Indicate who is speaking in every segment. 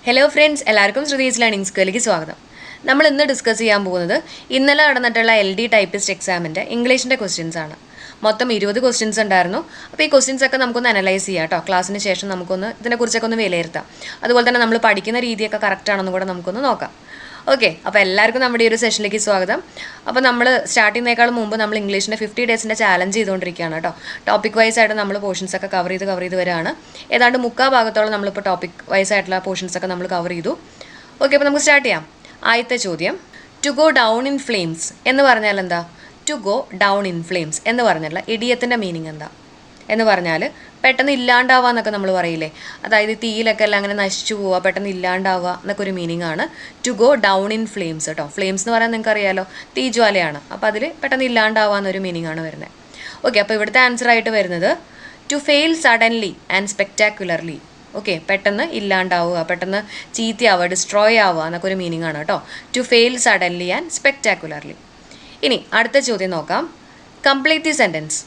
Speaker 1: Hello friends, എല്ലാവർക്കും Shruthi's learning സ്കൂളിലേക്ക് സ്വാഗതം. നമ്മൾ ഇന്ന് ഡിസ്കസ് ചെയ്യാൻ പോകുന്നത് ഇന്നലെ നടന്നിട്ടുള്ള LD ടൈപ്പിസ്റ്റ് എക്സാമിൻ്റെ ഇംഗ്ലീഷിൻ്റെ ക്വസ്റ്റ്യൻസ് ആണ്. മൊത്തം 20 ക്വസ്റ്റ്യൻസ് ഉണ്ടായിരുന്നു. അപ്പോൾ ഈ ക്വസ്റ്റ്യൻസ് ഒക്കെ നമുക്കൊന്ന് അനലൈസ് ചെയ്യാം കേട്ടോ. ക്ലാസ്സിന് ശേഷം നമുക്കൊന്ന് ഇതിനെക്കുറിച്ചൊക്കെ ഒന്ന് വിലയിരുത്താം. അതുപോലെ തന്നെ നമ്മൾ പഠിക്കുന്ന രീതിയൊക്കെ കറക്റ്റ് ആണെന്ന് കൂടെ നമുക്കൊന്ന് നോക്കാം. ഓക്കെ, അപ്പോൾ എല്ലാവർക്കും നമ്മുടെ ഈ ഒരു സെഷനിലേക്ക് സ്വാഗതം. അപ്പോൾ നമ്മൾ സ്റ്റാർട്ട് ചെയ്യുന്നതിനേക്കാളും മുമ്പ് നമ്മൾ ഇംഗ്ലീഷിൻ്റെ 50 ഡേയ്സിൻ്റെ ചാലഞ്ച് ചെയ്തുകൊണ്ടിരിക്കുകയാണ് കേട്ടോ. ടോപ്പിക് വൈസ് ആയിട്ട് നമ്മൾ പോർഷൻസ് ഒക്കെ കവർ ചെയ്ത് വരികയാണ്. ഏതാണ്ട് മുക്കാൽ ഭാഗത്തോളം നമ്മളിപ്പോൾ ടോപ്പിക് വൈസ് ആയിട്ടുള്ള പോർഷൻസ് ഒക്കെ നമ്മൾ കവർ ചെയ്തു. ഓക്കെ, അപ്പോൾ നമുക്ക് സ്റ്റാർട്ട് ചെയ്യാം. ആദ്യത്തെ ചോദ്യം, to go down in flames എന്ന് പറഞ്ഞാൽ എന്താ? To go down in flames എന്ന് പറഞ്ഞാൽ ഇഡിയത്തിൻ്റെ മീനിങ് എന്താ എന്ന് പറഞ്ഞാൽ പെട്ടെന്ന് ഇല്ലാണ്ടാവുക എന്നൊക്കെ നമ്മൾ പറയില്ലേ, അതായത് തീയിലൊക്കെ എല്ലാം അങ്ങനെ നശിച്ചു പോവുക, പെട്ടെന്ന് ഇല്ലാണ്ടാവുക എന്നൊക്കെ ഒരു മീനിങ് ആണ് to go down in flames കേട്ടോ. ഫ്ലെയിംസ് എന്ന് പറയാൻ നിങ്ങൾക്ക് അറിയാലോ, തീജ്വാലയാണ്. അപ്പോൾ അതിൽ പെട്ടെന്ന് ഇല്ലാണ്ടാവുക എന്നൊരു മീനിങ് ആണ് വരുന്നത്. ഓക്കെ, അപ്പോൾ ഇവിടുത്തെ ആൻസർ ആയിട്ട് വരുന്നത് to fail suddenly and spectacularly. Okay, പെട്ടെന്ന് ഇല്ലാണ്ടാവുക, പെട്ടെന്ന് ചീത്തയാവുക, ഡിസ്ട്രോയ് ആവുക എന്നൊക്കെ ഒരു മീനിങ് ആണ് കേട്ടോ. To fail suddenly and spectacularly. ഇനി അടുത്ത ചോദ്യം നോക്കാം. Complete the sentence.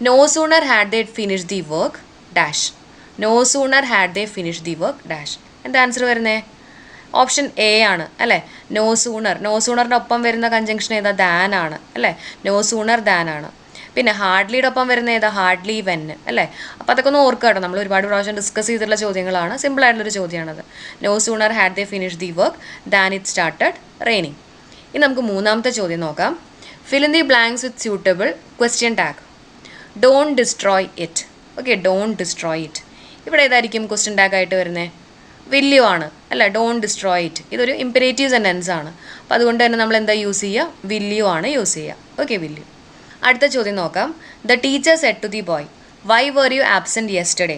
Speaker 1: No sooner had they finished the work dash. No sooner had they finished the work dash. എന്താ ആൻസർ വരുന്നത്? ഓപ്ഷൻ എ ആണ് അല്ലേ. No sooner. നോ സൂണറിൻ്റെ ഒപ്പം വരുന്ന കൺജങ്ഷൻ ഏതാ? ദാൻ ആണ് അല്ലേ. നോ സൂണർ ദാൻ ആണ്. പിന്നെ ഹാർഡ്ലിയുടെ ഒപ്പം വരുന്ന ഏതാ? ഹാർഡ്ലി വെൻ അല്ലേ. അപ്പോൾ അതൊക്കെ ഒന്ന് ഓർക്കുക കേട്ടോ. നമ്മൾ ഒരുപാട് പ്രാവശ്യം ഡിസ്കസ് ചെയ്തിട്ടുള്ള ചോദ്യങ്ങളാണ്. സിമ്പിളായിട്ടുള്ളൊരു ചോദ്യമാണത്. No sooner had they finish the work than it started raining. ഇനി നമുക്ക് മൂന്നാമത്തെ ചോദ്യം നോക്കാം. Fill in the blanks with suitable question tag. Don't destroy it. Okay, don't destroy it. ഇവിടെ ഏതായിരിക്കും ക്വസ്റ്റ്യൻ ടാഗ് ആയിട്ട് വരുന്നത്? വില്യു ആണ് അല്ല. ഡോണ്ട് ഡിസ്ട്രോയ് ഇറ്റ് ഇതൊരു ഇമ്പരേറ്റീവ് സെൻറ്റൻസ് ആണ്. അപ്പോൾ അതുകൊണ്ട് തന്നെ നമ്മൾ എന്താ യൂസ് ചെയ്യുക? വില്യു ആണ് യൂസ് ചെയ്യുക. Okay, will you. അടുത്ത ചോദ്യം നോക്കാം. The teacher said to the boy, why were you absent yesterday?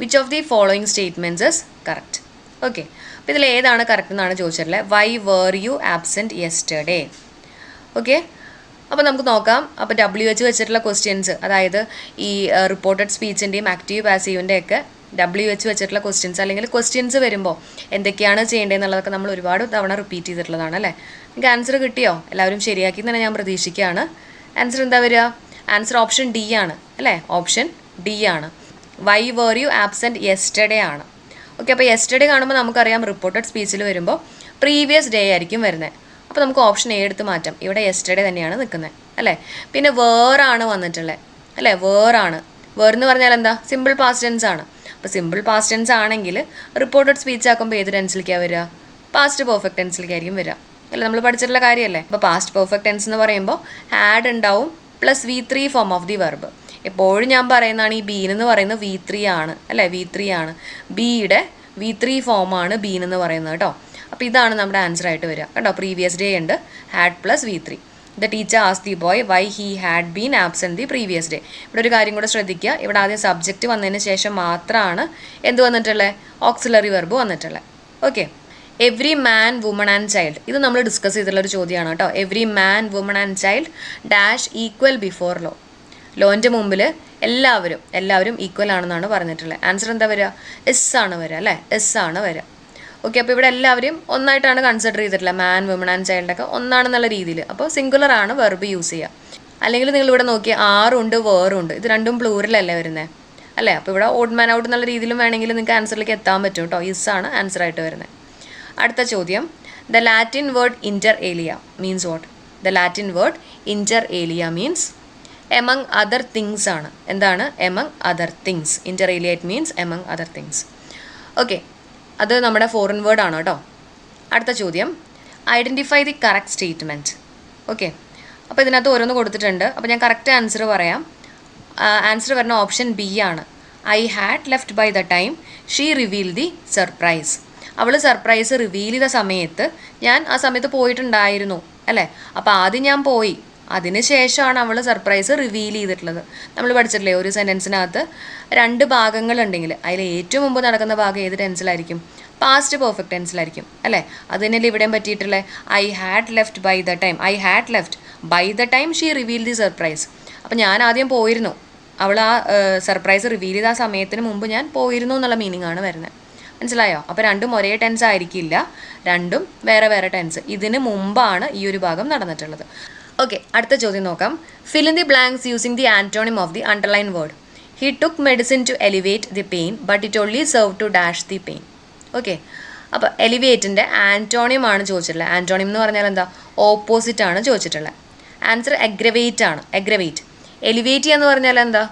Speaker 1: Which of the following statements is correct? Okay, അപ്പോൾ ഇതിൽ ഏതാണ് കറക്റ്റ് എന്നാണ് ചോദിച്ചിട്ടുള്ളത്. Why were you absent yesterday. Okay, അപ്പോൾ നമുക്ക് നോക്കാം. അപ്പോൾ WH വെച്ചിട്ടുള്ള ക്വസ്റ്റ്യൻസ്, അതായത് ഈ റിപ്പോർട്ടഡ് സ്പീച്ചിൻ്റെയും ആക്റ്റീവ് പാസീവിൻ്റെയൊക്കെ WH വെച്ചിട്ടുള്ള ക്വസ്റ്റ്യൻസ് അല്ലെങ്കിൽ ക്വസ്റ്റ്യൻസ് വരുമ്പോൾ എന്തൊക്കെയാണ് ചെയ്യേണ്ടതെന്നുള്ളതൊക്കെ നമ്മൾ ഒരുപാട് തവണ റിപ്പീറ്റ് ചെയ്തിട്ടുള്ളതാണ് അല്ലേ. നിങ്ങൾക്ക് ആൻസർ കിട്ടിയോ? എല്ലാവരും ശരിയാക്കി തന്നെ ഞാൻ പ്രതീക്ഷിക്കുകയാണ്. ആൻസർ എന്താ വരിക? ആൻസർ ഓപ്ഷൻ ഡി ആണ് അല്ലേ. ഓപ്ഷൻ ഡി ആണ്. Y were you absent yesterday ആണ്. ഓക്കെ, അപ്പോൾ യെസ്റ്റർഡേ കാണുമ്പോൾ നമുക്കറിയാം റിപ്പോർട്ടഡ് സ്പീച്ചിൽ വരുമ്പോൾ പ്രീവിയസ് ഡേ ആയിരിക്കും വരുന്നത്. അപ്പോൾ നമുക്ക് ഓപ്ഷൻ എ എടുത്ത് മാറ്റാം. ഇവിടെ യെസ്റ്റർഡേ തന്നെയാണ് നിൽക്കുന്നത് അല്ലേ. പിന്നെ വേറാണ് വന്നിട്ടുള്ളത് അല്ലേ. വേറാണ്. വേർ എന്ന് പറഞ്ഞാൽ എന്താ? സിമ്പിൾ പാസ്റ്റ് ടെൻസ് ആണ്. അപ്പോൾ സിമ്പിൾ പാസ്റ്റ് ടെൻസ് ആണെങ്കിൽ റിപ്പോർട്ടഡ് സ്പീച്ച് ആക്കുമ്പോൾ ഏത് ടെൻസിലേക്കാണ് വരിക? പാസ്റ്റ് പെർഫെക്റ്റ് ടെൻസിലേക്കായിരിക്കും വരിക അല്ലേ. നമ്മൾ പഠിച്ചിട്ടുള്ള കാര്യമല്ലേ. അപ്പോൾ പാസ്റ്റ് പെർഫെക്റ്റ് ടെൻസ് എന്ന് പറയുമ്പോൾ ഹാഡ് ഉണ്ടാവും plus V3 form of the verb. എപ്പോഴും ഞാൻ പറയുന്നതാണ് ഈ ബീൻ എന്ന് പറയുന്നത് V3 ആണ് അല്ലേ. V3 ആണ്. ബിയുടെ V3 ഫോമാണ് ബീൻ എന്ന് പറയുന്നത് കേട്ടോ. അപ്പോൾ ഇതാണ് നമ്മുടെ ആൻസർ ആയിട്ട് വരിക കേട്ടോ. പ്രീവിയസ് ഡേ ഉണ്ട്, had plus V3. The teacher asked the boy why he had been absent the previous day. ഇവിടെ ഒരു കാര്യം കൂടെ ശ്രദ്ധിക്കുക. ഇവിടെ ആദ്യം സബ്ജക്റ്റ് വന്നതിന് ശേഷം മാത്രമാണ് എന്ത് വന്നിട്ടുള്ളത്? ഓക്സിലറി വെർബ് വന്നിട്ടുള്ളത്. Okay, every man woman and child. ഇത് നമ്മൾ ഡിസ്കസ് ചെയ്തിട്ടുള്ള ഒരു ചോദ്യമാണ് കേട്ടോ. Every man woman and child dash equal before law. ലോൻ്റെ മുമ്പിൽ എല്ലാവരും ഈക്വൽ ആണെന്നാണ് പറഞ്ഞിട്ടുള്ളത്. ആൻസർ എന്താ വരിക? എസ് ആണ് വരിക അല്ലേ. എസ് ആണ് വരിക. ഓക്കെ, അപ്പോൾ ഇവിടെ എല്ലാവരും ഒന്നായിട്ടാണ് കൺസിഡർ ചെയ്തിട്ടുള്ളത്. മാൻ വുമൺ ആൻഡ് ചൈൽഡൊക്കെ ഒന്നാണെന്നുള്ള രീതിയിൽ. അപ്പോൾ സിംഗുലർ ആണ് വെർബ് യൂസ് ചെയ്യുക. അല്ലെങ്കിൽ നിങ്ങളിവിടെ നോക്കിയാൽ ആറുണ്ട് വേറുണ്ട്, ഇത് രണ്ടും പ്ലൂറലല്ലേ വരുന്നത് അല്ലേ. അപ്പോൾ ഇവിടെ ഓഡ് മാൻ ഔട്ട് എന്നുള്ള രീതിയിലും വേണമെങ്കിൽ നിങ്ങൾക്ക് ആൻസറിലേക്ക് എത്താൻ പറ്റും കേട്ടോ. ഇസ് ആണ് ആൻസർ ആയിട്ട് വരുന്നത്. അടുത്ത ചോദ്യം, the Latin word inter alia means what? The Latin word inter alia means among other things ആണ്. എന്താണ് among other things? Inter alia it means among other things. Okay, അത് നമ്മുടെ ഫോറിൻ വേർഡ് ആണ് കേട്ടോ. അടുത്ത ചോദ്യം, identify the correct statement. Okay, അപ്പോൾ ഇതിനകത്ത് ഓരോന്ന് കൊടുത്തിട്ടുണ്ട്. അപ്പോൾ ഞാൻ കറക്റ്റ് ആൻസർ പറയാം. ആൻസർ വരുന്ന ഓപ്ഷൻ ബി ആണ്. I had left by the time she reveal the surprise. അവൾ സർപ്രൈസ് റിവീൽ ചെയ്ത സമയത്ത് ഞാൻ ആ സമയത്ത് പോയിട്ടുണ്ടായിരുന്നു അല്ലേ. അപ്പോൾ ആദ്യം ഞാൻ പോയി, അതിന് ശേഷമാണ് അവൾ സർപ്രൈസ് റിവീൽ ചെയ്തിട്ടുള്ളത്. നമ്മൾ പഠിച്ചിട്ടില്ലേ ഒരു സെൻറ്റൻസിനകത്ത് 2 ഭാഗങ്ങളുണ്ടെങ്കിൽ അതിൽ ഏറ്റവും മുമ്പ് നടക്കുന്ന ഭാഗം ഏത് ടെൻസിലായിരിക്കും? പാസ്റ്റ് പെർഫെക്റ്റ് ടെൻസിലായിരിക്കും അല്ലേ. അത് തന്നെയല്ലേ ഇവിടെയും പറ്റിയിട്ടുള്ളത്. I had left by the time. I had left by the time she reveal the surprise. അപ്പോൾ ഞാൻ ആദ്യം പോയിരുന്നു, അവൾ ആ സർപ്രൈസ് റിവീൽ ചെയ്ത ആ സമയത്തിന് മുമ്പ് ഞാൻ പോയിരുന്നു എന്നുള്ള മീനിങ് ആണ് വരുന്നത്. മനസ്സിലായോ? അപ്പോൾ രണ്ടും ഒരേ ടെൻസ് ആയിരിക്കില്ല, രണ്ടും വേറെ വേറെ ടെൻസ്. ഇതിന് മുമ്പാണ് ഈ ഒരു ഭാഗം നടന്നിട്ടുള്ളത്. ഓക്കെ, അടുത്ത ചോദ്യം നോക്കാം. Fill in the blanks using the antonym of the underline word. He took medicine to elevate the pain but it only serve to dash the pain. Okay, അപ്പോൾ എലിവേറ്റിൻ്റെ ആൻറ്റോണിയം ആണ് ചോദിച്ചിട്ടുള്ളത്. ആൻറ്റോണിയം എന്ന് പറഞ്ഞാൽ എന്താ? ഓപ്പോസിറ്റ് ആണ് ചോദിച്ചിട്ടുള്ളത്. ആൻസർ എഗ്രവേറ്റ് ആണ്. എഗ്രവേറ്റ്. എലിവേറ്റ് എന്ന് പറഞ്ഞാൽ എന്താ?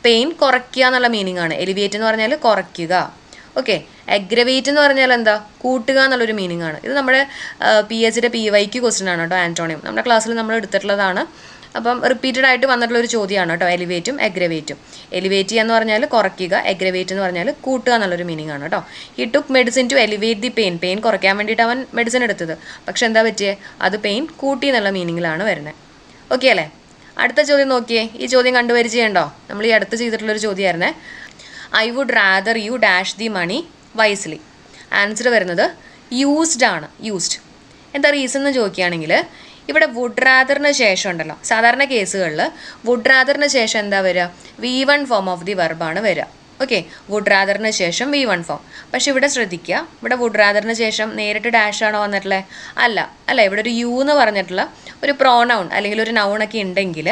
Speaker 1: പെയിൻ കുറയ്ക്കുക എന്നുള്ള മീനിങ് ആണ്. എലിവേറ്റ് എന്ന് പറഞ്ഞാൽ കുറയ്ക്കുക. ഓക്കെ. എഗ്രവേറ്റ് എന്ന് പറഞ്ഞാൽ എന്താ? കൂട്ടുക എന്നുള്ളൊരു മീനിങ് ആണ്. ഇത് നമ്മുടെ PHയുടെ PYQ ക്വസ്റ്റ്യൻ ആണ് കേട്ടോ. ആൻറ്റോണിയം നമ്മുടെ ക്ലാസ്സിൽ നമ്മൾ എടുത്തിട്ടുള്ളതാണ്. അപ്പം റിപ്പീറ്റഡ് ആയിട്ട് വന്നിട്ടുള്ള ഒരു ചോദ്യമാണ് കേട്ടോ എലിവേറ്റും എഗ്രവേറ്റും. എലിവേറ്റ് എന്ന് പറഞ്ഞാൽ കുറയ്ക്കുക, എഗ്രവേറ്റ് എന്ന് പറഞ്ഞാൽ കൂട്ടുക എന്നുള്ളൊരു മീനിങ് ആണ് കേട്ടോ. He took medicine to elevate the pain. Pain കുറയ്ക്കാൻ വേണ്ടിയിട്ട് അവൻ മെഡിസിൻ എടുത്തത്. പക്ഷെ എന്താ പറ്റിയേ? അത് പെയിൻ കൂട്ടി എന്നുള്ള മീനിങ്ങിലാണ് വരുന്നത്. ഓക്കെ അല്ലേ? അടുത്ത ചോദ്യം നോക്കിയേ. ഈ ചോദ്യം കണ്ടുപരിചയമുണ്ടോ? നമ്മൾ ഈ അടുത്ത് ചെയ്തിട്ടുള്ളൊരു ചോദ്യമായിരുന്നേ. I would rather you dash the money wisely. Answer വരുന്നത് യൂസ്ഡ് ആണ്. യൂസ്ഡ്. എന്താ റീസൺ എന്ന് ചോദിക്കുകയാണെങ്കിൽ ഇവിടെ വുഡ് റാദറിന് ശേഷം ഉണ്ടല്ലോ, സാധാരണ കേസുകളിൽ വുഡ് റാദറിന് ശേഷം എന്താ വരിക? V1 ഫോം ഓഫ് ദി വെർബാണ് വരിക. ഓക്കെ. വുഡ് റാദറിന് ശേഷം V1 ഫോം. പക്ഷെ ഇവിടെ ശ്രദ്ധിക്കുക, ഇവിടെ വുഡ് റാദറിന് ശേഷം നേരിട്ട് ഡാഷ് ആണോ വന്നിട്ടുള്ളത്? അല്ല. ഇവിടെ ഒരു യു എന്ന് പറഞ്ഞിട്ടുള്ള ഒരു പ്രോനൗൺ അല്ലെങ്കിൽ ഒരു നൗണൊക്കെ ഉണ്ടെങ്കിൽ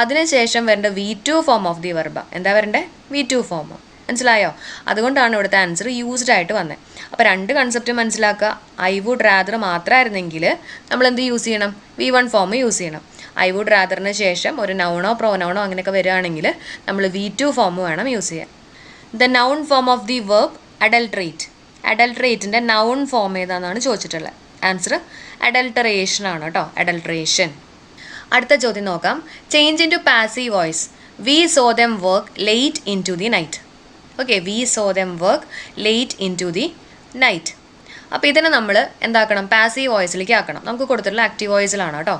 Speaker 1: അതിന് ശേഷം വരേണ്ട V2 ഫോം ഓഫ് ദി വെർബ. എന്താ വരണ്ടേ? V2 form. മനസ്സിലായോ? അതുകൊണ്ടാണ് ഇവിടുത്തെ ആൻസർ യൂസ്ഡ് ആയിട്ട് വന്നത്. അപ്പോൾ രണ്ട് കൺസെപ്റ്റ് മനസ്സിലാക്കുക. ഐ വുഡ് റാദർ മാത്രമായിരുന്നെങ്കിൽ നമ്മൾ എന്ത് യൂസ് ചെയ്യണം? V1 ഫോം യൂസ് ചെയ്യണം. ഐ വുഡ് റാദറിന് ശേഷം ഒരു നൗണോ പ്രോനൗണോ അങ്ങനെയൊക്കെ വരികയാണെങ്കിൽ നമ്മൾ V2 ഫോം വേണം യൂസ് ചെയ്യാൻ. The noun form of the verb adulterate. അഡൽട്രേറ്റിൻ്റെ നൗൺ ഫോം ഏതാണെന്നാണ് ചോദിച്ചിട്ടുള്ളത്. ആൻസർ അഡൽട്ടറേഷൻ ആണ് കേട്ടോ. അഡൽട്രേഷൻ. അടുത്ത ചോദ്യം നോക്കാം. Change into passive voice. We saw them work late in to the night. Okay. We saw them work late in to the night. അപ്പോൾ ഇതിനെ നമ്മൾ എന്താക്കണം? പാസീവ് വോയിസിലേക്ക് ആക്കണം. നമുക്ക് കൊടുത്തിട്ടുള്ള ആക്റ്റീവ് വോയിസിലാണ് കേട്ടോ.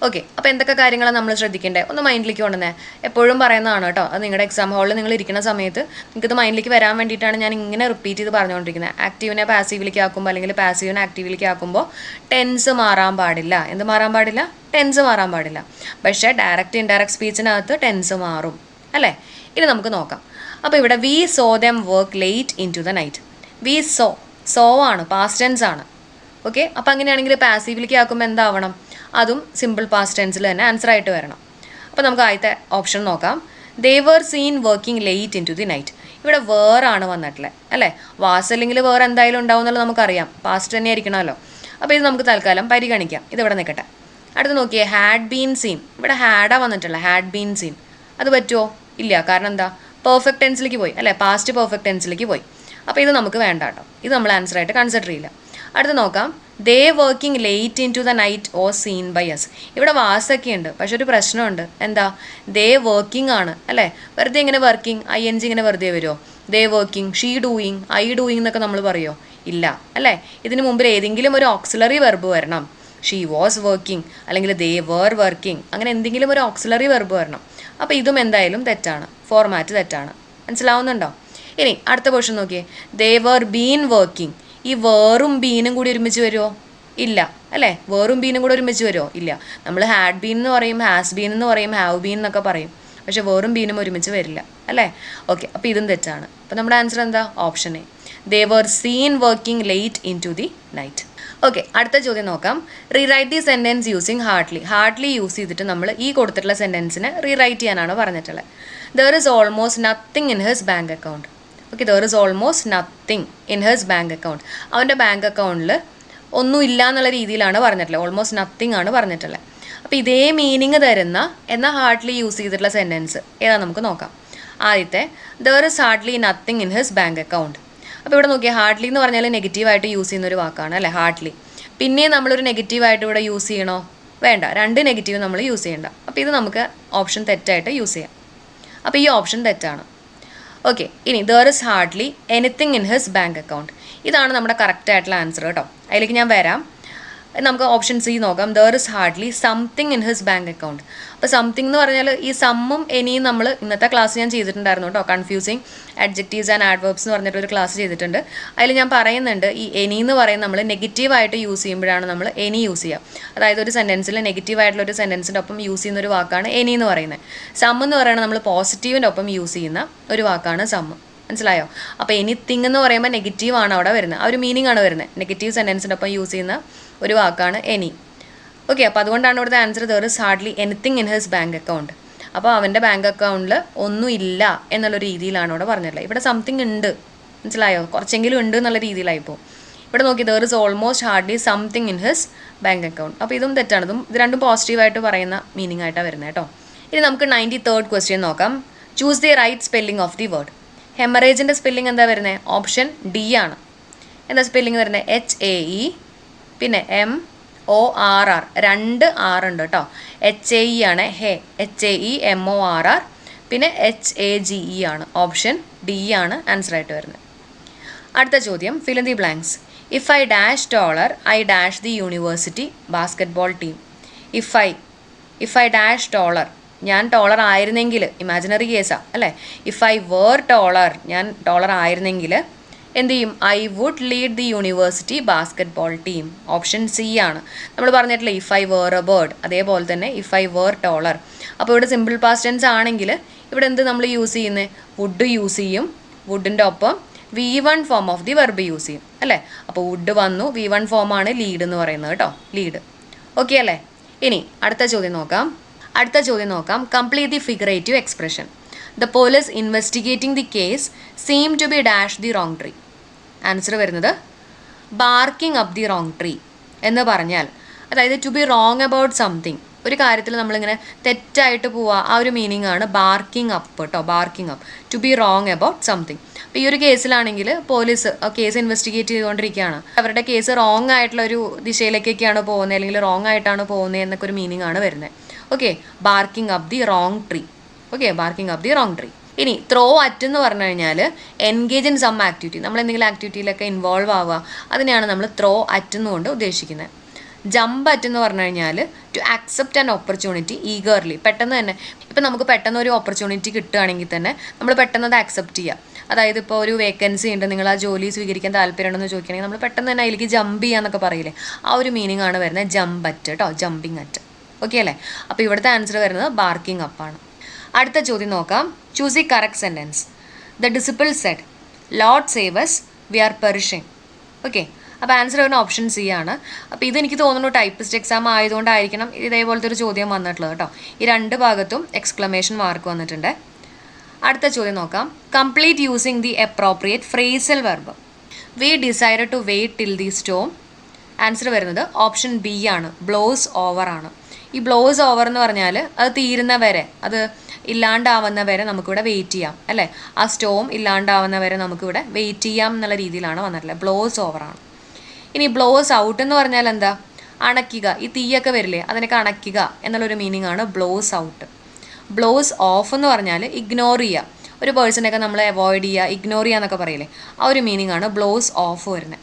Speaker 1: ഓക്കെ. അപ്പോൾ എന്തൊക്കെ കാര്യങ്ങളാണ് നമ്മൾ ശ്രദ്ധിക്കേണ്ടത്? ഒന്ന് മൈൻഡിലേക്ക് കൊണ്ടുവന്നേ. എപ്പോഴും പറയുന്നതാണ് കേട്ടോ. അത് നിങ്ങളുടെ എക്സാം ഹാളിൽ നിങ്ങൾ ഇരിക്കുന്ന സമയത്ത് നിങ്ങൾക്കിത് മൈൻഡിലേക്ക് വരാൻ വേണ്ടിയിട്ടാണ് ഞാൻ ഇങ്ങനെ റിപ്പീറ്റ് ചെയ്ത് പറഞ്ഞുകൊണ്ടിരിക്കുന്നത്. ആക്റ്റീവിനെ പാസീവിലേക്ക് ആക്കുമ്പോൾ അല്ലെങ്കിൽ പാസീവിനെ ആക്റ്റീവിലേക്ക് ആക്കുമ്പോൾ ടെൻസ് മാറാൻ പാടില്ല. എന്ത് മാറാൻ പാടില്ല? ടെൻസ് മാറാൻ പാടില്ല. പക്ഷേ ഡയറക്റ്റ് ഇൻഡയറക്റ്റ് സ്പീച്ചിനകത്ത് ടെൻസ് മാറും അല്ലേ? ഇനി നമുക്ക് നോക്കാം. അപ്പോൾ ഇവിടെ we saw them work late in to the night. We saw ആണ്, പാസ്റ്റ് ടെൻസ് ആണ്. ഓക്കെ. അപ്പോൾ അങ്ങനെയാണെങ്കിൽ പാസീവിലേക്ക് ആക്കുമ്പോൾ എന്താവണം? അതും സിമ്പിൾ പാസ്റ്റ് ടെൻസിൽ തന്നെ ആൻസർ ആയിട്ട് വരണം. അപ്പോൾ നമുക്ക് ആദ്യത്തെ ഓപ്ഷൻ നോക്കാം. They were seen working late in to the night. ഇവിടെ വേറാണ് വന്നിട്ടുള്ളത് അല്ലേ? വാസ് അല്ലെങ്കിൽ വേറെ എന്തായാലും ഉണ്ടാവും എന്നുള്ളത് നമുക്കറിയാം. പാസ്റ്റ് തന്നെ ആയിരിക്കണമല്ലോ. അപ്പോൾ ഇത് നമുക്ക് തൽക്കാലം പരിഗണിക്കാം. ഇതിവിടെ നിൽക്കട്ടെ. അടുത്ത് നോക്കിയേ. Had been seen. ഇവിടെ ഹാഡാ വന്നിട്ടുള്ളത്. Had been seen. അത് പറ്റുമോ? ഇല്ല. കാരണം എന്താ? പെർഫെക്റ്റ് ടെൻസിലേക്ക് പോയി അല്ലേ? പാസ്റ്റ് പെർഫെക്റ്റ് ടെൻസിലേക്ക് പോയി. അപ്പോൾ ഇത് നമുക്ക് വേണ്ട കേട്ടോ. ഇത് നമ്മൾ ആൻസർ ആയിട്ട് കൺസിഡർ ചെയ്യില്ല. അടുത്ത് നോക്കാം. They working late in to the night or seen by us. ഇവിടെ വാസൊക്കെ ഉണ്ട്. പക്ഷെ ഒരു പ്രശ്നമുണ്ട്. എന്താ? ദേ വർക്കിംഗ് ആണ് അല്ലേ? വെറുതെ ഇങ്ങനെ വർക്കിംഗ് ING ഇങ്ങനെ വെറുതെ വരുമോ? They working, she doing, I doing എന്നൊക്കെ നമ്മൾ പറയുമോ? ഇല്ല അല്ലേ? ഇതിന് മുമ്പിൽ ഏതെങ്കിലും ഒരു ഓക്സിലറി വെർബ് വരണം. ഷീ വാസ് വർക്കിംഗ് അല്ലെങ്കിൽ ദേ വർ വർക്കിംഗ്, അങ്ങനെ എന്തെങ്കിലും ഒരു ഓക്സിലറി വെർബ് വരണം. അപ്പോൾ ഇതും എന്തായാലും തെറ്റാണ്. ഫോർമാറ്റ് തെറ്റാണ്. മനസ്സിലാവുന്നുണ്ടോ? ഇനി അടുത്ത പോർഷൻ നോക്കിയേ. ദേ വർ ബീൻ വർക്കിംഗ്. ഈ വേറും ബീനും കൂടി ഒരുമിച്ച് വരുമോ? ഇല്ല അല്ലേ? വേറും ബീനും കൂടി ഒരുമിച്ച് വരുമോ? ഇല്ല. നമ്മൾ ഹാഡ് ബീൻ എന്ന് പറയും, ഹാസ് ബീൻ എന്ന് പറയും, ഹാവ് ബീൻ എന്നൊക്കെ പറയും. പക്ഷെ വേറും ബീനും ഒരുമിച്ച് വരില്ല അല്ലേ? ഓക്കെ. അപ്പോൾ ഇതും തെറ്റാണ്. അപ്പോൾ നമ്മുടെ ആൻസർ എന്താ? Option A. They were seen working late in to the night. Okay. അടുത്ത ചോദ്യം നോക്കാം. Rewrite the sentence using hardly. Hardly use ചെയ്തിട്ട് നമ്മൾ ഈ കൊടുത്തിട്ടുള്ള സെൻറ്റൻസിനെ റീറൈറ്റ് ചെയ്യാനാണ് പറഞ്ഞിട്ടുള്ളത്. There is almost nothing in his bank account. Okay. There is almost nothing in his bank account. അവൻ്റെ ബാങ്ക് അക്കൗണ്ടിൽ ഒന്നും ഇല്ല എന്നുള്ള രീതിയിലാണ് പറഞ്ഞിട്ടുള്ളത്. ഓൾമോസ്റ്റ് നത്തിങ് ആണ് പറഞ്ഞിട്ടുള്ളത്. അപ്പോൾ ഇതേ മീനിങ് തരുന്ന എന്നാൽ ഹാർഡ്ലി യൂസ് ചെയ്തിട്ടുള്ള സെൻറ്റൻസ് ഏതാ നമുക്ക് നോക്കാം. ആദ്യത്തെ there is hardly nothing in his bank account. അപ്പോൾ ഇവിടെ നോക്കിയാൽ ഹാർഡ്ലി എന്ന് പറഞ്ഞാൽ നെഗറ്റീവായിട്ട് യൂസ് ചെയ്യുന്ന ഒരു വാക്കാണ് അല്ലേ? ഹാർഡ്ലി. പിന്നെ നമ്മളൊരു നെഗറ്റീവായിട്ട് ഇവിടെ യൂസ് ചെയ്യണോ? വേണ്ട. രണ്ട് നെഗറ്റീവ് നമ്മൾ യൂസ് ചെയ്യണ്ട. അപ്പോൾ ഇത് നമുക്ക് ഓപ്ഷൻ തെറ്റായിട്ട് യൂസ് ചെയ്യാം. അപ്പോൾ ഈ ഓപ്ഷൻ തെറ്റാണ്. ഓക്കെ. ഇനി there is hardly anything in his bank account. ഇതാണ് നമ്മുടെ കറക്റ്റ് ആയിട്ടുള്ള ആൻസർ കേട്ടോ. അതിലേക്ക് ഞാൻ വരാം. നമുക്ക് ഓപ്ഷൻ സി നോക്കാം. There is hardly something in his bank account. അപ്പോൾ സംതിങ് എന്ന് പറഞ്ഞാൽ ഈ സമ്മും എനിയും നമ്മൾ ഇന്നത്തെ ക്ലാസ് ഞാൻ ചെയ്തിട്ടുണ്ടായിരുന്നു കേട്ടോ. കൺഫ്യൂസിങ് അഡ്ജക്റ്റീവ്സ് ആൻഡ് ആഡ്വേർബ്സ് എന്ന് പറഞ്ഞിട്ടൊരു ക്ലാസ് ചെയ്തിട്ടുണ്ട്. അതിൽ ഞാൻ പറയുന്നുണ്ട് ഈ എനി എന്ന് പറയുന്നത് നമ്മൾ നെഗറ്റീവായിട്ട് യൂസ് ചെയ്യുമ്പോഴാണ് നമ്മൾ എനി യൂസ് ചെയ്യുക. അതായത് ഒരു സെൻറ്റൻസിൽ നെഗറ്റീവായിട്ടുള്ള ഒരു സെൻറ്റൻസിൻ്റെ ഒപ്പം യൂസ് ചെയ്യുന്ന ഒരു വാക്കാണ് എനി എന്ന് പറയുന്നത്. സം എന്ന് പറയുന്നത് നമ്മൾ പോസിറ്റീവിൻ്റെ ഒപ്പം യൂസ് ചെയ്യുന്ന ഒരു വാക്കാണ് സം. മനസ്സിലായോ? അപ്പോൾ എനിത്തിങ് എന്ന് പറയുമ്പോൾ നെഗറ്റീവാണ് അവിടെ വരുന്നത്. ആ ഒരു മീനിങ് ആണ് വരുന്നത്. നെഗറ്റീവ് സെൻറ്റൻസിൻ്റെ ഒപ്പം യൂസ് ചെയ്യുന്ന ഒരു വാക്കാണ് എനി. ഓക്കെ. അപ്പോൾ അതുകൊണ്ടാണ് ഇവിടുത്തെ answer there is hardly anything in his bank account. അപ്പോൾ അവൻ്റെ ബാങ്ക് അക്കൗണ്ടിൽ ഒന്നും ഇല്ല എന്നുള്ള രീതിയിലാണ് ഇവിടെ പറഞ്ഞിട്ടുള്ളത്. ഇവിടെ സംതിങ് ഉണ്ട്. മനസ്സിലായോ? കുറച്ചെങ്കിലും ഉണ്ട് എന്നുള്ള രീതിയിലായിപ്പോൾ ഇവിടെ നോക്കി there is almost hardly something in his bank account. അപ്പോൾ ഇതും തെറ്റാണ്. ഇത് രണ്ടും പോസിറ്റീവായിട്ട് പറയുന്ന മീനിങ് ആയിട്ടാണ് വരുന്നത് കേട്ടോ. ഇനി നമുക്ക് 93rd ക്വസ്റ്റ്യൻ നോക്കാം. Choose the right spelling of the word. ഹെമറേജിൻ്റെ സ്പെല്ലിംഗ് എന്താ വരുന്നത്? ഓപ്ഷൻ ഡി ആണ്. എന്താ സ്പെല്ലിംഗ് വരുന്നത്? HAE പിന്നെ MORR, 2 R ഉണ്ട് കേട്ടോ. HAE ആണ് ഹേ, HAEMORR, പിന്നെ HAGE ആണ്. ഓപ്ഷൻ ഡി ആണ് ആൻസർ ആയിട്ട് വരുന്നത്. അടുത്ത ചോദ്യം, fill in the blanks. If I dash taller I dash the university basketball team. If I dash taller, ഞാൻ ടോളർ ആയിരുന്നെങ്കിൽ, ഇമാജിനറി കേസാ അല്ലേ. ഇഫ് ഐ വേർ ടോളർ, ഞാൻ ടോളർ ആയിരുന്നെങ്കിൽ എന്ത് ചെയ്യും? I would lead the university basketball team. Option C ആണ്. നമ്മൾ പറഞ്ഞിട്ടില്ല if I were a bird, അതേപോലെ തന്നെ ഇഫ് ഐ വേർ ടോളർ. അപ്പോൾ ഇവിടെ സിമ്പിൾ പാസ്റ്റ് ടെൻസ് ആണെങ്കിൽ ഇവിടെ എന്ത് നമ്മൾ യൂസ് ചെയ്യുന്നത്? വുഡ് യൂസ് ചെയ്യും. വുഡിൻ്റെ ഒപ്പം V1 form of the verb use ചെയ്യും അല്ലേ. അപ്പോൾ വുഡ് വന്നു, V1 ഫോമാണ് ലീഡ് എന്ന് പറയുന്നത് കേട്ടോ, ലീഡ്. ഓക്കെ അല്ലേ. ഇനി അടുത്ത ചോദ്യം നോക്കാം. Complete the figurative expression. The police investigating the case seem to be dash the wrong tree. Answer വരുന്നത് barking up the wrong tree എന്ന് പറഞ്ഞാൽ, അതായത് to be wrong about something, ഒരു കാര്യത്തിൽ നമ്മളിങ്ങനെ തെറ്റായിട്ട് പോവുക, ആ ഒരു മീനിങ് ആണ് ബാർക്കിംഗ് അപ്പ് കേട്ടോ. Barking up, to be wrong about something. അപ്പോൾ ഈ ഒരു കേസിലാണെങ്കിൽ പോലീസ് കേസ് ഇൻവെസ്റ്റിഗേറ്റ് ചെയ്തുകൊണ്ടിരിക്കുകയാണ്. അവരുടെ കേസ് റോങ് ആയിട്ടുള്ള ഒരു ദിശയിലേക്കൊക്കെയാണ് പോകുന്നത്, അല്ലെങ്കിൽ റോങ് ആയിട്ടാണ് പോകുന്നത് എന്നൊക്കെ ഒരു മീനിങ് ആണ് വരുന്നത്. Okay, barking up the wrong tree. Okay, barking up the wrong tree. ഇനി ത്രോ അറ്റ് എന്ന് പറഞ്ഞു കഴിഞ്ഞാൽ എൻഗേജ് ഇൻ സം ആക്ടിവിറ്റി, നമ്മൾ എന്തെങ്കിലും ആക്ടിവിറ്റിയിലൊക്കെ ഇൻവോൾവ് ആവുക, അതിനെയാണ് നമ്മൾ ത്രോ അറ്റ് എന്നുകൊണ്ട് ഉദ്ദേശിക്കുന്നത്. ജമ്പ് അറ്റ് എന്ന് പറഞ്ഞു കഴിഞ്ഞാൽ to accept an opportunity eagerly, പെട്ടെന്ന് തന്നെ. ഇപ്പം നമുക്ക് പെട്ടെന്ന് ഒരു ഓപ്പർച്യൂണിറ്റി കിട്ടുകയാണെങ്കിൽ തന്നെ നമ്മൾ പെട്ടെന്ന് അത് ആക്സെപ്റ്റ് ചെയ്യുക. അതായത് ഇപ്പോൾ ഒരു വേക്കൻസി ഉണ്ട്, നിങ്ങൾ ആ ജോലി സ്വീകരിക്കാൻ താല്പര്യമുണ്ടെന്ന് ചോദിക്കുകയാണെങ്കിൽ നമ്മൾ പെട്ടെന്ന് തന്നെ അതിലേക്ക് ജമ്പ് ചെയ്യാന്നൊക്കെ പറയില്ലേ, ആ ഒരു മീനിങ് ആണ് വരുന്നത് ജമ്പ് അറ്റ് കേട്ടോ, ജമ്പിങ് അറ്റ്. ഓക്കെ അല്ലേ. അപ്പോൾ ഇവിടുത്തെ ആൻസർ വരുന്നത് ബാർക്കിംഗ് അപ്പാണ്. അടുത്ത ചോദ്യം നോക്കാം. Choose the correct sentence. The disciple said Lord save us, we are perishing. Okay, അപ്പോൾ ആൻസർ വരുന്ന ഓപ്ഷൻ സി ആണ്. അപ്പോൾ ഇതെനിക്ക് തോന്നുന്നു ടൈപ്പിസ്റ്റ് എക്സാം ആയതുകൊണ്ടായിരിക്കണം ഇതേപോലത്തെ ഒരു ചോദ്യം വന്നിട്ടുള്ളത് കേട്ടോ. ഈ രണ്ട് ഭാഗത്തും എക്സ്ക്ലമേഷൻ മാർക്ക് വന്നിട്ടുണ്ട്. അടുത്ത ചോദ്യം നോക്കാം. Complete using the appropriate phrasal verb. We decide to wait till the storm. Answer വരുന്നത് ഓപ്ഷൻ ബി ആണ്, ബ്ലോസ് ഓവർ ആണ്. ഈ ബ്ലോസ് ഓവർ എന്ന് പറഞ്ഞാൽ അത് തീരുന്ന വരെ, അത് ഇല്ലാണ്ടാവുന്ന വരെ നമുക്കിവിടെ വെയിറ്റ് ചെയ്യാം അല്ലേ. ആ സ്റ്റോം ഇല്ലാണ്ടാവുന്ന വരെ നമുക്കിവിടെ വെയിറ്റ് ചെയ്യാം എന്നുള്ള രീതിയിലാണ് വന്നിട്ടുള്ളത്. ബ്ലോസ് ഓവറാണ്. ഇനി ബ്ലോസ് ഔട്ട് എന്ന് പറഞ്ഞാൽ എന്താ? അണയ്ക്കുക. ഈ തീയൊക്കെ വരില്ലേ, അതിനൊക്കെ അണയ്ക്കുക എന്നുള്ളൊരു മീനിങ് ആണ് ബ്ലോസ് ഔട്ട്. ബ്ലോസ് ഓഫ് എന്ന് പറഞ്ഞാൽ ഇഗ്നോർ ചെയ്യുക, ഒരു പേഴ്സണൊക്കെ നമ്മൾ അവോയ്ഡ് ചെയ്യുക, ഇഗ്നോർ ചെയ്യുക എന്നൊക്കെ പറയില്ലേ, ആ ഒരു മീനിങ് ആണ് ബ്ലോസ് ഓഫ് വരുന്നത്.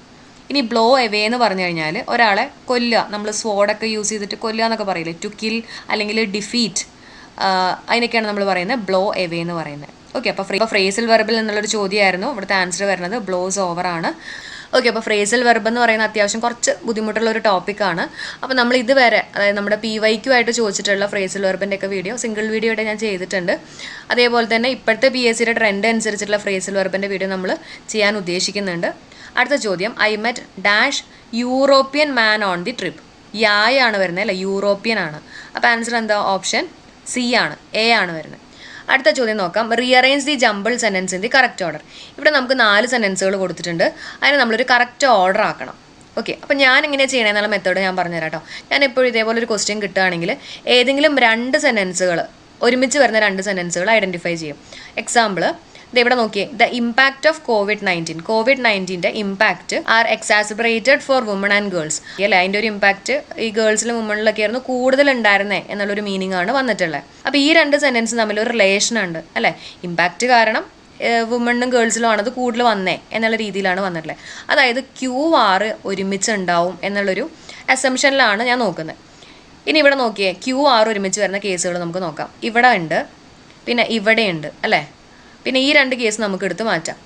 Speaker 1: ഇനി ബ്ലോ എവേ എന്ന് പറഞ്ഞു കഴിഞ്ഞാൽ ഒരാളെ കൊല്ലുക, നമ്മൾ സ്വോർഡൊക്കെ യൂസ് ചെയ്തിട്ട് കൊല്ലുക എന്നൊക്കെ പറയില്ലേ, ടു കിൽ അല്ലെങ്കിൽ ഡിഫീറ്റ്, അതിനൊക്കെയാണ് നമ്മൾ പറയുന്നത് ബ്ലോ എവേ എന്ന് പറയുന്നത്. ഓക്കെ, അപ്പോൾ ഫ്രേസൽ വെർബിൽ എന്നുള്ളൊരു ചോദ്യമായിരുന്നു. ഇവിടുത്തെ ആൻസർ വരുന്നത് ബ്ലോസ് ഓവർ ആണ്. ഓക്കെ, അപ്പോൾ ഫ്രേസൽ വെർബ് എന്ന് പറയുന്നത് അത്യാവശ്യം കുറച്ച് ബുദ്ധിമുട്ടുള്ള ഒരു ടോപ്പിക്കാണ്. അപ്പോൾ നമ്മൾ ഇതുവരെ, അതായത് നമ്മുടെ PYQ ആയിട്ട് ചോദിച്ചിട്ടുള്ള ഫ്രേസൽ വെർബിൻ്റെ ഒക്കെ വീഡിയോ സിംഗിൾ വീഡിയോ ആയിട്ട് ഞാൻ ചെയ്തിട്ടുണ്ട്. അതേപോലെ തന്നെ ഇപ്പോഴത്തെ PSCയുടെ ട്രെൻഡ് അനുസരിച്ചിട്ടുള്ള ഫ്രേസൽ വെർബിൻ്റെ വീഡിയോ നമ്മൾ ചെയ്യാൻ ഉദ്ദേശിക്കുന്നുണ്ട്. അടുത്ത ചോദ്യം, I met dash European man on the trip. യായാണ് വരുന്നത് അല്ലേ, യൂറോപ്യൻ ആണ്. അപ്പോൾ ആൻസർ എന്താ? ഓപ്ഷൻ സി ആണ്, എ ആണ് വരുന്നത്. അടുത്ത ചോദ്യം നോക്കാം. Rearrange the jumble sentence in the correct order. ഇവിടെ നമുക്ക് 4 സെൻറ്റൻസുകൾ കൊടുത്തിട്ടുണ്ട്, അതിന് നമ്മളൊരു കറക്റ്റ് ഓർഡർ ആക്കണം. ഓക്കെ, അപ്പോൾ ഞാൻ എങ്ങനെയാണ് ചെയ്യണമെന്നുള്ള മെത്തേഡ് ഞാൻ പറഞ്ഞുതരാം കേട്ടോ. ഞാൻ എപ്പോഴും ഇതേപോലെ ഒരു ക്വസ്റ്റ്യൻ കിട്ടുകയാണെങ്കിൽ ഏതെങ്കിലും 2 സെൻറ്റൻസുകൾ, ഒരുമിച്ച് വരുന്ന 2 സെൻറ്റൻസുകൾ ഐഡൻറ്റിഫൈ ചെയ്യും. എക്സാമ്പിൾ ഇവിടെ നോക്കിയേ, ദ ഇമ്പാക്റ്റ് ഓഫ് കോവിഡ്-19 impact are exacerbated for women and girls. അല്ലേ, അതിൻ്റെ ഒരു ഇമ്പാക്റ്റ് ഈ ഗേൾസിലും വുമണിലൊക്കെ ആയിരുന്നു കൂടുതൽ ഉണ്ടായിരുന്നേ എന്നുള്ളൊരു മീനിങ് ആണ് വന്നിട്ടുള്ളത്. അപ്പോൾ ഈ 2 സെൻറ്റൻസ് തമ്മിൽ ഒരു റിലേഷൻ ഉണ്ട് അല്ലേ. ഇമ്പാക്റ്റ് കാരണം വുമണിനും ഗേൾസിലും ആണത് കൂടുതൽ വന്നേ എന്നുള്ള രീതിയിലാണ് വന്നിട്ടുള്ളത്. അതായത് QR ഒരുമിച്ച് ഉണ്ടാവും എന്നുള്ളൊരു അസംഷനിലാണ് ഞാൻ നോക്കുന്നത്. ഇനി ഇവിടെ നോക്കിയേ, QR ഒരുമിച്ച് വരുന്ന കേസുകൾ നമുക്ക് നോക്കാം. ഇവിടെ ഉണ്ട്, പിന്നെ ഇവിടെ ഉണ്ട് അല്ലേ. പിന്നെ ഈ 2 കേസ് നമുക്ക് എടുത്ത് മാറ്റാം.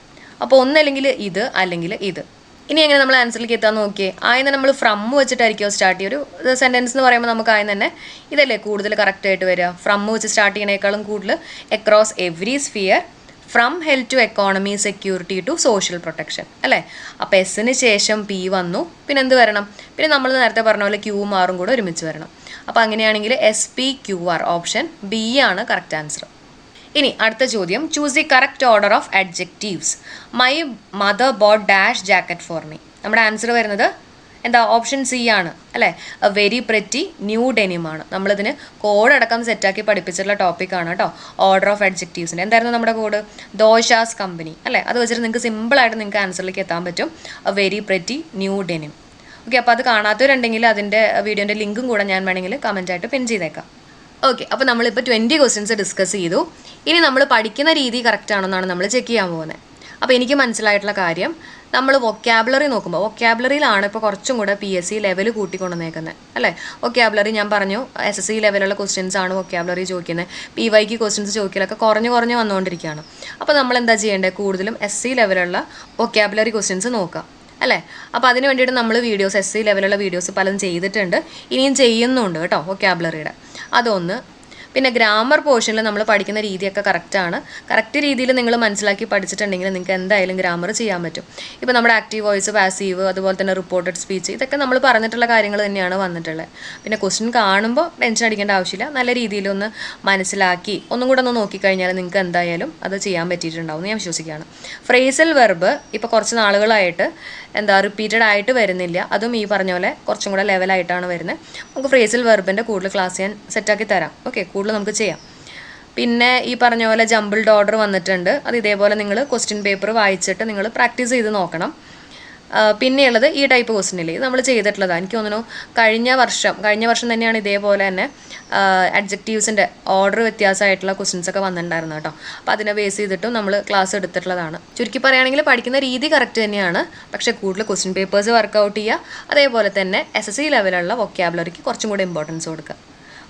Speaker 1: അപ്പോൾ ഒന്നല്ലെങ്കിൽ ഇത് അല്ലെങ്കിൽ ഇത്. ഇനി എങ്ങനെ നമ്മൾ ആൻസറിലേക്ക് എത്താൻ നോക്കിയേ, ആദ്യം നമ്മൾ ഫ്രം വെച്ചിട്ടായിരിക്കുമോ സ്റ്റാർട്ട് ചെയ്യുക. ഒരു സെൻറ്റൻസ് എന്ന് പറയുമ്പോൾ നമുക്ക് ആദ്യം തന്നെ ഇതല്ലേ കൂടുതൽ കറക്റ്റായിട്ട് വരിക. ഫ്രം വെച്ച് സ്റ്റാർട്ട് ചെയ്യണേക്കാളും കൂടുതൽ across every sphere, from health to economy, security to social protection അല്ലേ. അപ്പോൾ എസ്സിന് ശേഷം P വന്നു, പിന്നെ എന്ത് വരണം? പിന്നെ നമ്മൾ നേരത്തെ പറഞ്ഞ പോലെ QR കൂടെ ഒരുമിച്ച് വരണം. അപ്പോൾ അങ്ങനെയാണെങ്കിൽ SPQR ഓപ്ഷൻ B ആണ് കറക്റ്റ് ആൻസർ. ഇനി അടുത്ത ചോദ്യം, choose the correct order of adjectives. My mother bought dash jacket for me. നമ്മുടെ ആൻസർ വരുന്നത് എന്താ ഓപ്ഷൻ സി ആണ് അല്ലേ. എ വെരി പ്രെറ്റി ന്യൂ ഡെനിമാണ്. നമ്മളിതിന് കോഡടക്കം സെറ്റാക്കി പഠിപ്പിച്ചിട്ടുള്ള ടോപ്പിക്കാണ് കേട്ടോ. ഓർഡർ ഓഫ് അഡ്ജക്റ്റീവ്സിൻ്റെ എന്തായിരുന്നു നമ്മുടെ കോഡ്? ദോശാസ് കമ്പനി അല്ലേ. അത് വെച്ചിട്ട് നിങ്ങൾക്ക് സിമ്പിളായിട്ട് നിങ്ങൾക്ക് ആൻസറിലേക്ക് എത്താൻ പറ്റും. A very pretty new denim. Okay, അപ്പോൾ അത് കാണാത്തവരുണ്ടെങ്കിൽ അതിൻ്റെ വീഡിയോൻ്റെ ലിങ്കും കൂടെ ഞാൻ വേണമെങ്കിൽ കമൻറ്റായിട്ട് പിൻ ചെയ്തേക്കാം. ഓക്കെ, അപ്പോൾ നമ്മളിപ്പോൾ 20 ക്വസ്റ്റ്യൻസ് ഡിസ്കസ് ചെയ്തു. ഇനി നമ്മൾ പഠിക്കുന്ന രീതി കറക്റ്റ് ആണെന്നാണ് നമ്മൾ ചെക്ക് ചെയ്യാൻ പോകുന്നത്. അപ്പോൾ എനിക്ക് മനസ്സിലായിട്ടുള്ള കാര്യം, നമ്മൾ വൊക്കാബുലറി നോക്കുമ്പോൾ വൊക്കാബുലറിയിലാണ് ഇപ്പോൾ കുറച്ചും കൂടെ PSC ലെവൽ കൂട്ടിക്കൊണ്ടുവന്നേക്കുന്നത് അല്ലേ. വൊക്കാബുലറി ഞാൻ പറഞ്ഞു SSC ലെവലുള്ള ക്വസ്റ്റ്യൻസ് ആണ് വൊക്കാബുലറി ചോദിക്കുന്നത്. PYQ ക്വസ്റ്റ്യൻസ് ചോദിക്കലൊക്കെ കുറഞ്ഞ് വന്നുകൊണ്ടിരിക്കുകയാണ്. അപ്പോൾ നമ്മൾ എന്താ ചെയ്യേണ്ടത്? കൂടുതലും SC ലെവലുള്ള വൊക്കാബുലറി ക്വസ്റ്റ്യൻസ് നോക്കാം അല്ലേ. അപ്പോൾ അതിന് വേണ്ടിയിട്ട് നമ്മൾ വീഡിയോസ് SC ലെവലുള്ള വീഡിയോസ് പലതും ചെയ്തിട്ടുണ്ട്, ഇനിയും ചെയ്യുന്നുണ്ട് കേട്ടോ വൊക്കാബുലറിയുടെ. അതൊന്ന്. പിന്നെ ഗ്രാമർ പോർഷനിൽ നമ്മൾ പഠിക്കുന്ന രീതിയൊക്കെ കറക്റ്റാണ്. കറക്റ്റ് രീതിയിൽ നിങ്ങൾ മനസ്സിലാക്കി പഠിച്ചിട്ടുണ്ടെങ്കിൽ നിങ്ങൾക്ക് എന്തായാലും ഗ്രാമർ ചെയ്യാൻ പറ്റും. ഇപ്പോൾ നമ്മുടെ ആക്റ്റീവ് വോയിസ്, പാസീവ്, അതുപോലെ തന്നെ റിപ്പോർട്ടഡ് സ്പീച്ച്, ഇതൊക്കെ നമ്മൾ പറഞ്ഞിട്ടുള്ള കാര്യങ്ങൾ തന്നെയാണ് വന്നിട്ടുള്ളത്. പിന്നെ ക്വസ്റ്റ്യൻ കാണുമ്പോൾ ടെൻഷൻ അടിക്കേണ്ട ആവശ്യമില്ല. നല്ല രീതിയിലൊന്ന് മനസ്സിലാക്കി ഒന്നും കൂടെ ഒന്ന് നോക്കിക്കഴിഞ്ഞാൽ നിങ്ങൾക്ക് എന്തായാലും അത് ചെയ്യാൻ പറ്റിയിട്ടുണ്ടാവും എന്ന് ഞാൻ വിശ്വസിക്കുകയാണ്. ഫ്രേസൽ വെർബ് ഇപ്പോൾ കുറച്ച് നാളുകളായിട്ട് റിപ്പീറ്റഡ് ആയിട്ട് വരുന്നില്ല. അതും ഈ പറഞ്ഞ പോലെ കുറച്ചും കൂടെ ലെവലായിട്ടാണ് വരുന്നത്. നമുക്ക് ഫ്രേസൽ വെർബിൻ്റെ കൂടുതൽ ക്ലാസ് ഞാൻ സെറ്റാക്കി തരാം. ഓക്കെ, കൂടുതൽ നമുക്ക് ചെയ്യാം. പിന്നെ ഈ പറഞ്ഞ പോലെ ജംബിൾഡ് ഓർഡർ വന്നിട്ടുണ്ട്. അത് ഇതേപോലെ നിങ്ങൾ ക്വസ്റ്റ്യൻ പേപ്പർ വായിച്ചിട്ട് നിങ്ങൾ പ്രാക്ടീസ് ചെയ്ത് നോക്കണം. പിന്നെയുള്ളത് ഈ ടൈപ്പ് ക്വസ്റ്റ്യനിൽ ഇത് നമ്മൾ ചെയ്തിട്ടുള്ളതാണ്. എനിക്ക് തോന്നുന്നു കഴിഞ്ഞ വർഷം തന്നെയാണ് ഇതേപോലെ തന്നെ അഡ്ജക്റ്റീവ്സിൻ്റെ ഓർഡർ വ്യത്യാസമായിട്ടുള്ള ക്വസ്റ്റ്യൻസ് ഒക്കെ വന്നിട്ടുണ്ടായിരുന്നു കേട്ടോ. അപ്പോൾ അതിനെ ബേസ് ചെയ്തിട്ടും നമ്മൾ ക്ലാസ് എടുത്തിട്ടുള്ളതാണ്. ചുരുക്കി പറയുകയാണെങ്കിൽ പഠിക്കുന്ന രീതി കറക്റ്റ് തന്നെയാണ്, പക്ഷേ കൂടുതൽ ക്വസ്റ്റ്യൻ പേപ്പേഴ്സ് വർക്കൗട്ട് ചെയ്യുക. അതേപോലെ തന്നെ SSC ലെവലുള്ള വൊക്കാബുലറിക്ക് കുറച്ചും കൂടി ഇമ്പോർട്ടൻസ് കൊടുക്കുക.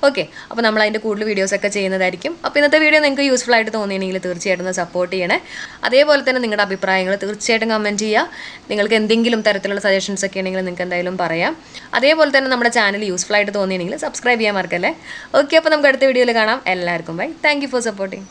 Speaker 1: ഓക്കെ, അപ്പോൾ നമ്മൾ അതിൻ്റെ കൂടുതൽ വീഡിയോസൊക്കെ ചെയ്യുന്നതായിരിക്കും. അപ്പോൾ ഇന്നത്തെ വീഡിയോ നിങ്ങൾക്ക് യൂസ്ഫുൾ ആയിട്ട് തോന്നിയിട്ടുണ്ടെങ്കിൽ തീർച്ചയായിട്ടും സപ്പോർട്ട് ചെയ്യണേ. അതേപോലെ തന്നെ നിങ്ങളുടെ അഭിപ്രായങ്ങൾ തീർച്ചയായിട്ടും കമൻറ്റ് ചെയ്യുക. നിങ്ങൾക്ക് എന്തെങ്കിലും തരത്തിലുള്ള സജഷൻസ് ഒക്കെ ഉണ്ടെങ്കിൽ നിങ്ങൾക്ക് എന്തായാലും പറയാം. അതേപോലെ തന്നെ നമ്മുടെ ചാനൽ യൂസ്ഫുൾ ആയിട്ട് തോന്നിയിട്ടുണ്ടെങ്കിൽ സബ്സ്ക്രൈബ് ചെയ്യാൻ മറക്കല്ലേ. ഓക്കെ, അപ്പോൾ നമുക്ക് അടുത്ത വീഡിയോയിൽ കാണാം. എല്ലാവർക്കും bye. Thank you for supporting.